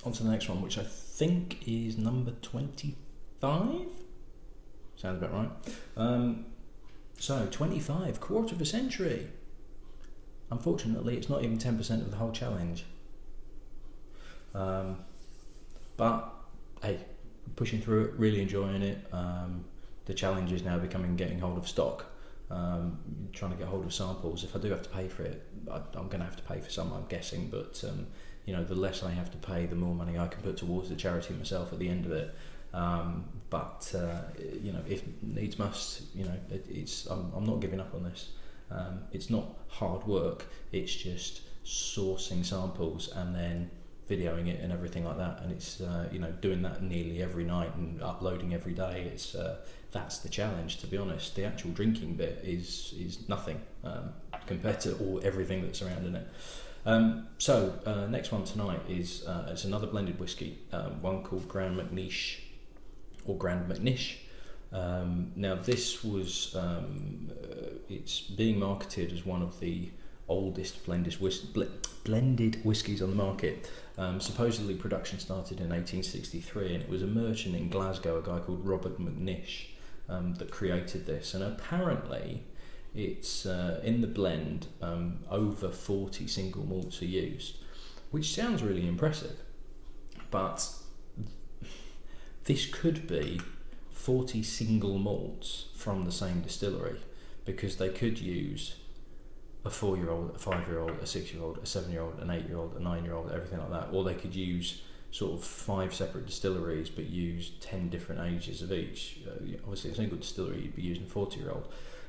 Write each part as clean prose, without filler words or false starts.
On to the next one, which I think is number 25. Sounds about right. So 25, quarter of a century. Unfortunately, it's not even 10% of the whole challenge. But hey, pushing through it, really enjoying it. The challenge is now becoming getting hold of stock, trying to get hold of samples. If I do have to pay for it, I'm going to have to pay for some, I'm guessing, but you know, the less I have to pay, the more money I can put towards the charity myself at the end of it. But you know, if needs must, you know, I'm not giving up on this. It's not hard work, it's just sourcing samples and then videoing it and everything like that, and it's you know, doing that nearly every night and uploading every day. It's that's the challenge, to be honest. The actual drinking bit is nothing compared to everything that's surrounding it. So next one tonight is it's another blended whiskey, one called MacNish or MacNish. Now this was it's being marketed as one of the oldest blended whiskies on the market. Supposedly production started in 1863, and it was a merchant in Glasgow, a guy called Robert MacNish, that created this. And apparently it's in the blend over 40 single malts are used, which sounds really impressive, but this could be 40 single malts from the same distillery, because they could use a 4-year-old, a 5-year-old, a 6-year-old, a 7-year-old, an 8-year-old, a 9-year-old, everything like that. Or they could use sort of 5 separate distilleries but use 10 different ages of each. Obviously a single distillery, you'd be using 40-year-old.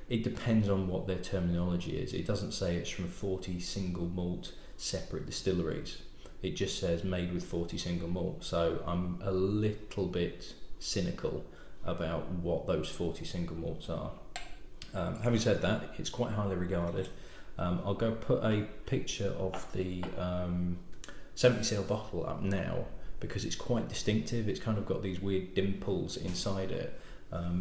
It depends on what their terminology is. It doesn't say it's from 40 single malt separate distilleries. It just says made with 40 single malt. So I'm a little bit cynical about what those 40 single malts are. Having said that, it's quite highly regarded. I'll go put a picture of the 70cl bottle up now, because it's quite distinctive. It's kind of got these weird dimples inside it.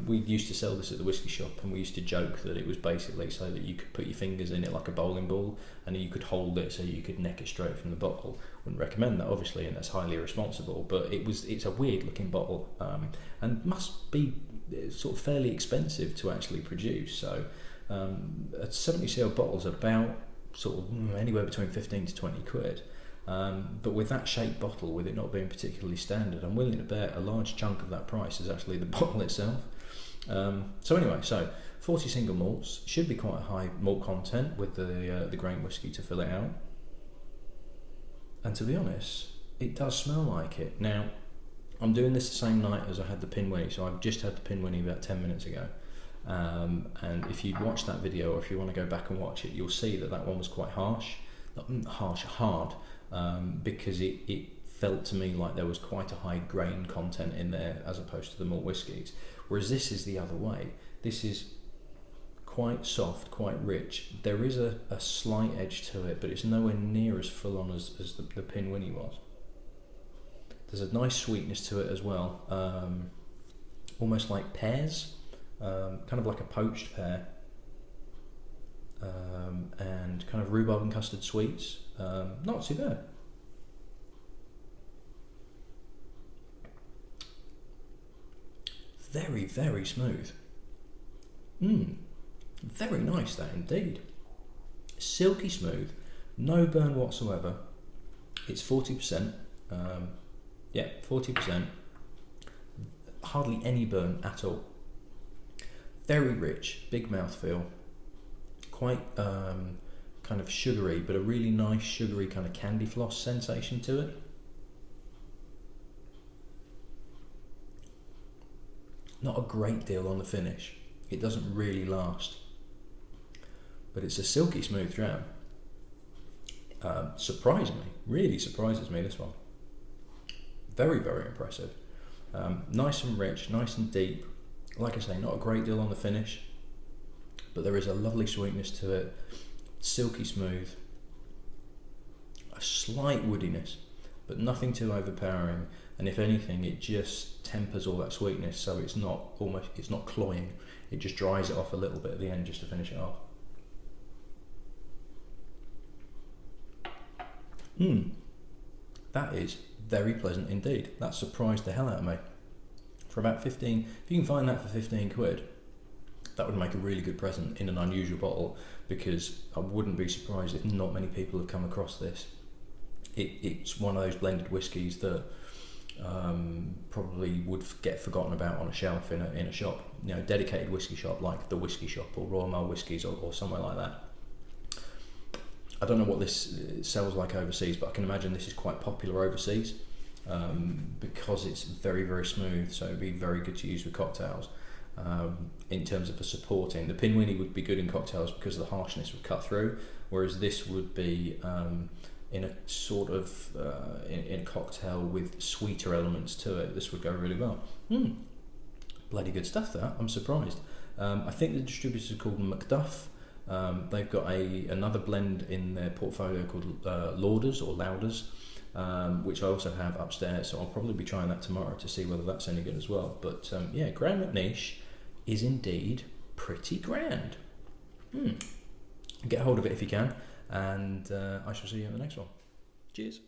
We used to sell this at the whisky shop, and we used to joke that it was basically so that you could put your fingers in it like a bowling ball, and you could hold it so you could neck it straight from the bottle. Wouldn't recommend that, obviously, and that's highly irresponsible, but it's a weird looking bottle, and must be sort of fairly expensive to actually produce. So a 70cl bottle's about sort of anywhere between 15 to 20 quid. But with that shaped bottle, with it not being particularly standard, I'm willing to bet a large chunk of that price is actually the bottle itself. So anyway, so 40 single malts, should be quite a high malt content with the grain whiskey to fill it out. And to be honest, it does smell like it. Now, I'm doing this the same night as I had the Pinwinnie, so I've just had the Pinwinnie about 10 minutes ago. And if you'd watched that video, or if you want to go back and watch it, you'll see that one was quite harsh. Not hard, because it felt to me like there was quite a high grain content in there as opposed to the malt whiskies. Whereas this is the other way. This is quite soft, quite rich. There is a slight edge to it, but it's nowhere near as full on as the Pinwinnie was. There's a nice sweetness to it as well, almost like pears, kind of like a poached pear, and kind of rhubarb and custard sweets. Not too bad. Very, very smooth. Very nice, that indeed. Silky smooth, no burn whatsoever. It's 40%. Yeah, 40%. Hardly any burn at all. Very rich, big mouthfeel. Quite kind of sugary, but a really nice sugary kind of candy floss sensation to it. Not a great deal on the finish. It doesn't really last. But it's a silky smooth dram. Surprised me, really surprises me, this one. Very, very impressive. Nice and rich, nice and deep. Like I say, not a great deal on the finish, but there is a lovely sweetness to it. Silky smooth. A slight woodiness, but nothing too overpowering. And if anything, it just tempers all that sweetness, so it's not cloying. It just dries it off a little bit at the end just to finish it off. That is very pleasant indeed. That surprised the hell out of me. For about 15, if you can find that for 15 quid, that would make a really good present in an unusual bottle, because I wouldn't be surprised if not many people have come across this. It's one of those blended whiskies that probably would get forgotten about on a shelf in a shop, you know, dedicated whiskey shop like the Whiskey Shop or Royal Mail Whiskies or somewhere like that. I don't know what this sells like overseas, but I can imagine this is quite popular overseas because it's very, very smooth, so it'd be very good to use with cocktails. In terms of the supporting, the Pinwini would be good in cocktails because the harshness would cut through, whereas this would be in a sort of in a cocktail with sweeter elements to it. This would go really well. Bloody good stuff, that. I'm surprised. I think the distributors are called Macduff. They've got another blend in their portfolio called Lauders or Louders, which I also have upstairs, so I'll probably be trying that tomorrow to see whether that's any good as well. But yeah, Grand MacNish is indeed pretty grand. Get hold of it if you can, and I shall see you in the next one. Cheers.